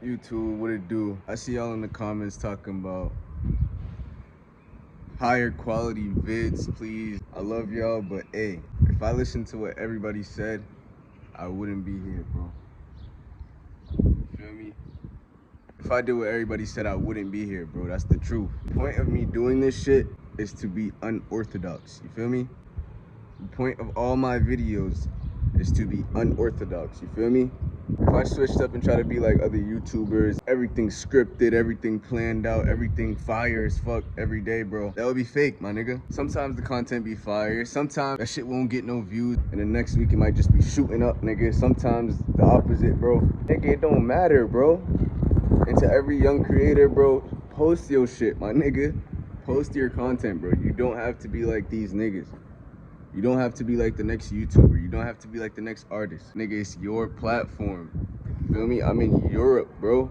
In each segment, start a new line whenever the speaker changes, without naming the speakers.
YouTube, what it do? I see y'all in the comments talking about higher quality vids, please. I love y'all, but hey, if I listened to what everybody said, I wouldn't be here, bro. You feel me? If I did what everybody said, I wouldn't be here, bro. That's the truth. The point of me doing this shit is to be unorthodox. You feel me? The point of all my videos is to be unorthodox. You feel me? If I switched up and try to be like other YouTubers, everything scripted, everything planned out, everything fire as fuck every day, bro, that would be fake, my nigga. Sometimes the content be fire, sometimes that shit won't get no views, and the next week it might just be shooting up, nigga. Sometimes the opposite, bro. Nigga, it don't matter, bro. And to every young creator, bro, post your shit, my nigga. Post your content, bro. You don't have to be like these niggas. You don't have to be like the next YouTuber. You don't have to be like the next artist. Nigga, it's your platform. You feel me? I'm in Europe, bro.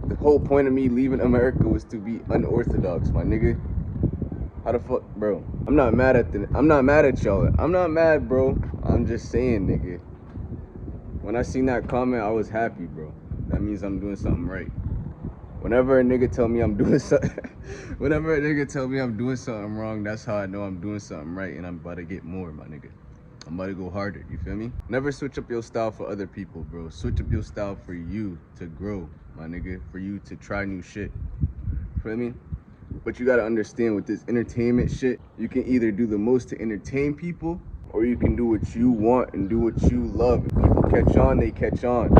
The whole point of me leaving America was to be unorthodox, my nigga. How the fuck, bro? I'm not mad at y'all. I'm not mad, bro. I'm just saying, nigga. When I seen that comment, I was happy, bro. That means I'm doing something right. Whenever a nigga tell me I'm doing something, wrong, that's how I know I'm doing something right, and I'm about to get more, my nigga. I'm about to go harder, you feel me? Never switch up your style for other people, bro. Switch up your style for you to grow, my nigga. For you to try new shit, feel me? But you gotta understand, with this entertainment shit, you can either do the most to entertain people, or you can do what you want and do what you love. If people catch on, they catch on.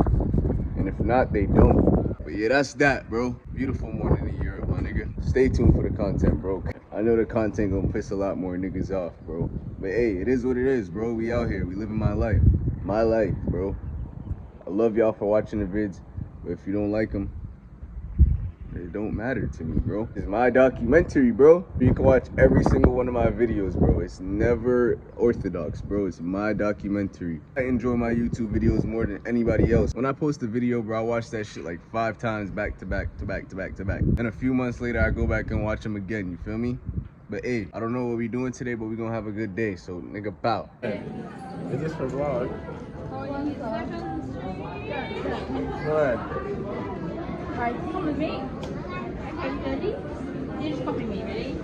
And if not, they don't. But yeah, that's that, bro. Beautiful morning in Europe, my nigga. Stay tuned for the content, bro. I know the content gonna piss a lot more niggas off, bro. But hey, it is what it is, bro. We out here. We living my life. My life, bro. I love y'all for watching the vids. But if you don't like them, it don't matter to me, bro. It's my documentary, bro. You can watch every single one of my videos, bro. It's never orthodox, bro. It's my documentary. I enjoy my YouTube videos more than anybody else. When I post a video, bro, I watch that shit like 5 times back to back to back to back to back. And a few months later, I go back and watch them again, you feel me? But hey, I don't know what we doing today, but we gonna have a good day. So, nigga, bow.
Is this for vlog? Go ahead.
Right, come with me. Okay, ready? You just copy me, ready?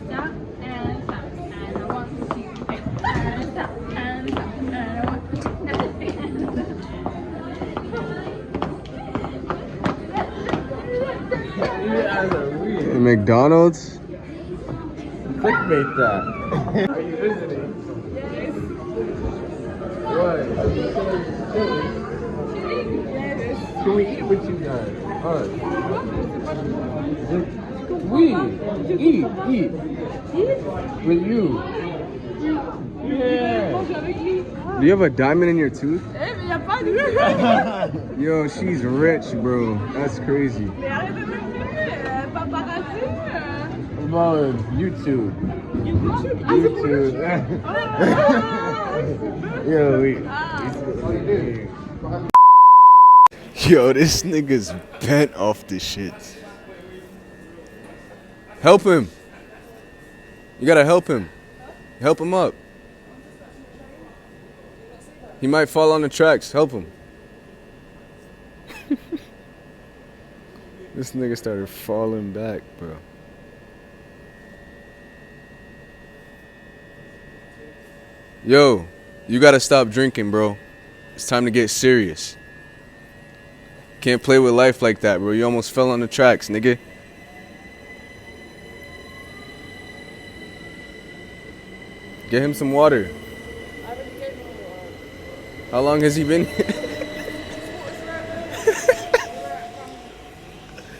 Stop and stop. And I want to see you. And stop and stop. And I want to see
You guys are weird.
McDonald's?
Clickbait that. Are you visiting?
Yes.
What?
Yes.
Can we eat with you guys? Us. We eat with you. Yeah.
Do you have a diamond in your tooth?
Eh, mais y a pas de...
Yo, she's rich, bro. That's crazy.
Mais arrête de me filmer, paparazzi.
About YouTube. YouTube. Yo,
Yo, this nigga's bent off this shit. Help him. You gotta help him. Help him up. He might fall on the tracks. Help him. This nigga started falling back, bro. Yo, you gotta stop drinking, bro. It's time to get serious. Can't play with life like that, bro. You almost fell on the tracks, nigga. Get him some water. How long has he been here?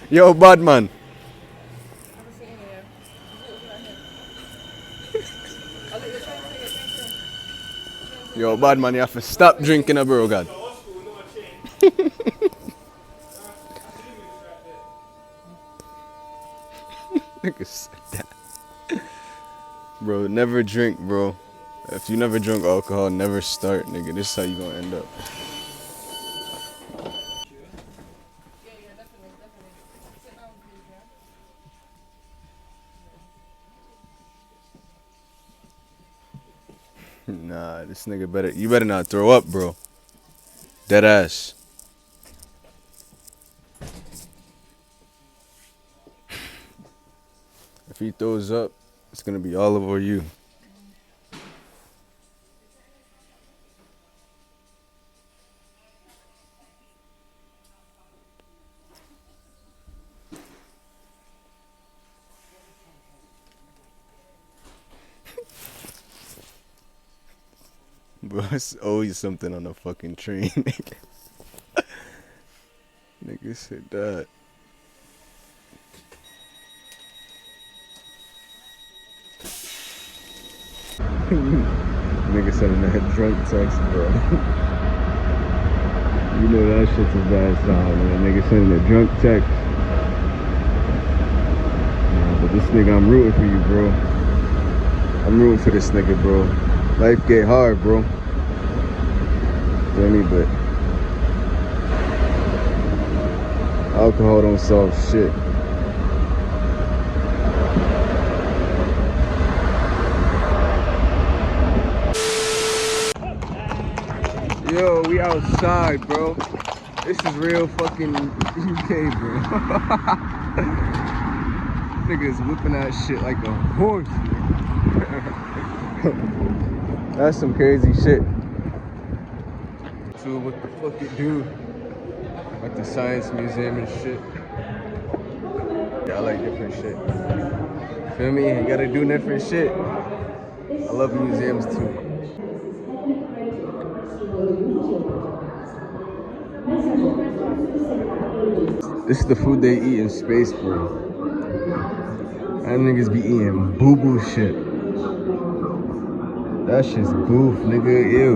Yo, bad man. Yo, bad man, you have to stop drinking a bro, God. Nigga said that. Bro, never drink, bro. If you never drunk alcohol, never start, nigga. This is how you gonna end up. Nah, this nigga you better not throw up, bro. Dead ass. If he throws up, it's gonna be all over you. Bro, it's always something on the fucking train. Nigga said that. Nigga sending that drunk text, bro. You know that shit's a bad sound, man. Nigga sending a drunk text. Nah, but this nigga, I'm rooting for you, bro. I'm rooting for this nigga, bro. Life get hard, bro. Feel me? But alcohol don't solve shit. Yo, we outside, bro. This is real fucking UK, bro. Niggas whipping that shit like a horse. That's some crazy shit. So what the fuck it do? Like the Science Museum and shit. Yeah, I like different shit. Feel me? You gotta do different shit. I love museums too. This is the food they eat in space, bro. Them niggas be eating boo-boo shit. That shit's boof, nigga. Ew.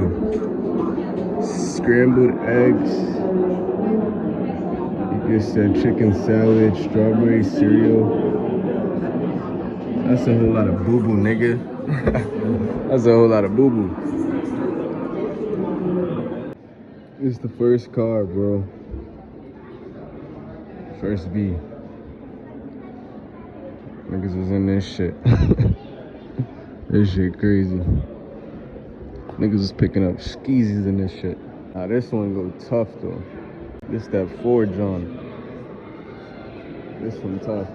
Scrambled eggs. You just said chicken salad, strawberry cereal. That's a whole lot of boo-boo, nigga. That's a whole lot of boo-boo. This is the first car, bro. First B. Niggas was in this shit. This shit crazy. Niggas was picking up skeezies in this shit. Nah, this one go tough though. This that Ford John. This one tough.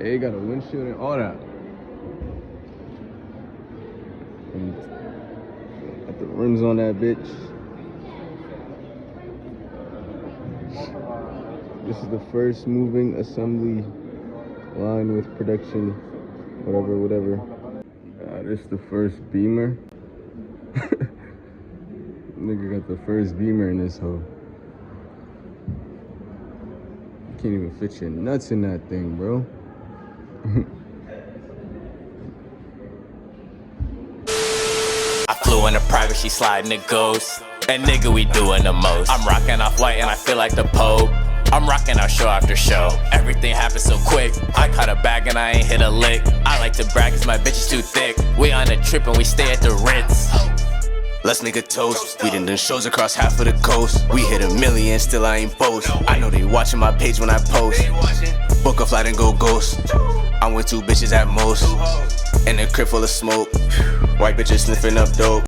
Hey, got a windshield and all that. And got the rims on that bitch. This is the first moving assembly line with production, whatever. This is the first Beamer. Nigga got the first Beamer in this hoe. You can't even fit your nuts in that thing, bro.
I flew in a private, she sliding the ghost. And nigga, we doing the most. I'm rocking off white and I feel like the Pope. I'm rocking out show after show. Everything happens so quick. I caught a bag and I ain't hit a lick. I like to brag cause my bitch is too thick. We on a trip and we stay at the Ritz. Let's make a toast. We done shows across half of the coast. We hit 1 million, still I ain't boast. I know they watching my page when I post. Book a flight and go ghost. I'm with 2 bitches at most. In a crib full of smoke. White bitches sniffing up dope.